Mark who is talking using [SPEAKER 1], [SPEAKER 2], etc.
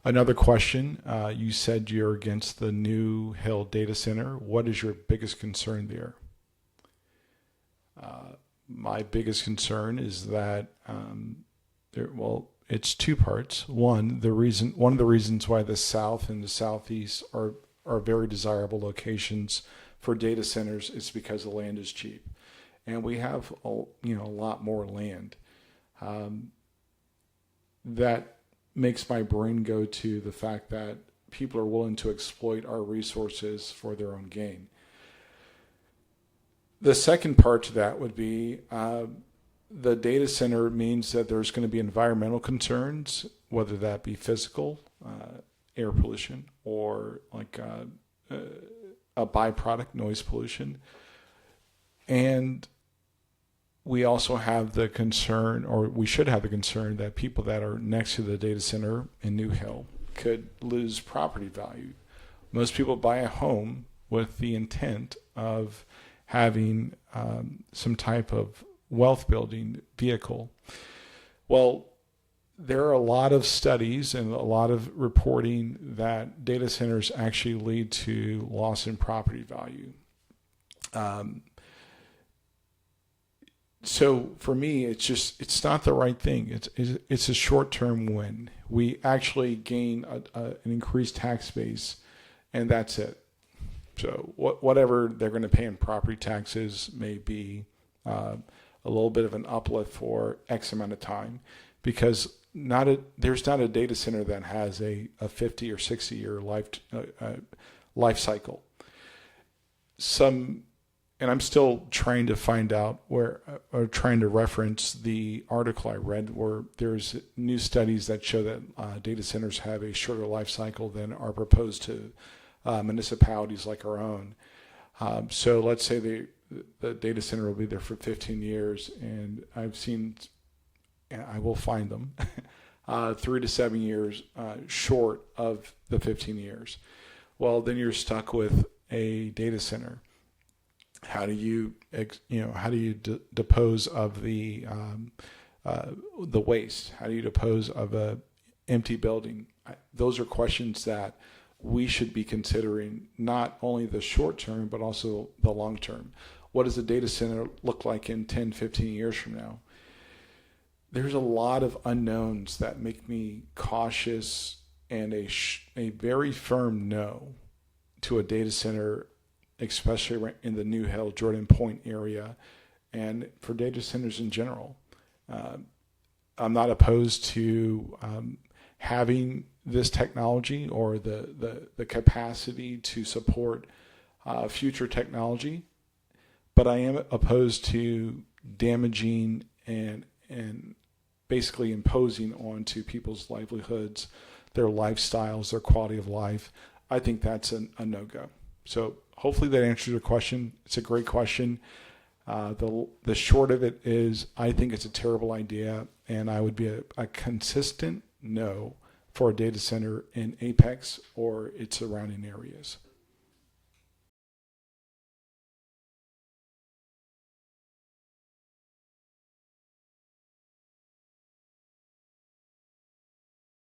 [SPEAKER 1] Another question, you said you're against the New Hill data center. What is your biggest concern there? My biggest concern is that, it's two parts. One of the reasons why the South and the Southeast are very desirable locations for data centers is because the land is cheap, and we have a lot more land. That makes my brain go to the fact that people are willing to exploit our resources for their own gain. The second part to that would be the data center means that there's going to be environmental concerns, whether that be physical, air pollution, or like a byproduct, noise pollution. And we also have the concern, or we should have the concern, that people that are next to the data center in New Hill could lose property value. Most people buy a home with the intent of having some type of wealth building vehicle. Well, there are a lot of studies and a lot of reporting that data centers actually lead to loss in property value. So for me, it's not the right thing. It's a short-term win. We actually gain an increased tax base, and that's it. So whatever they're going to pay in property taxes may be a little bit of an uplift for X amount of time, because there's not a data center that has a 50 or 60 year life cycle. And I'm still trying to find out or trying to reference the article I read where there's new studies that show that data centers have a shorter life cycle than are proposed to municipalities like our own. So let's say the data center will be there for 15 years, and I've seen, and I will find them, 3 to 7 years short of the 15 years. Well, then you're stuck with a data center. How do you dispose of the waste? How do you dispose of a empty building? Those are questions that we should be considering, not only the short term, but also the long term. What does a data center look like in 10, 15 years from now? There's a lot of unknowns that make me cautious, and a very firm no to a data center, especially in the New Hill, Jordan Point area, and for data centers in general. I'm not opposed to having this technology or the capacity to support future technology, but I am opposed to damaging and basically imposing onto people's livelihoods, their lifestyles, their quality of life. I think that's a no-go. So hopefully that answers your question. It's a great question. The short of it is, I think it's a terrible idea, and I would be a consistent no for a data center in Apex or its surrounding areas.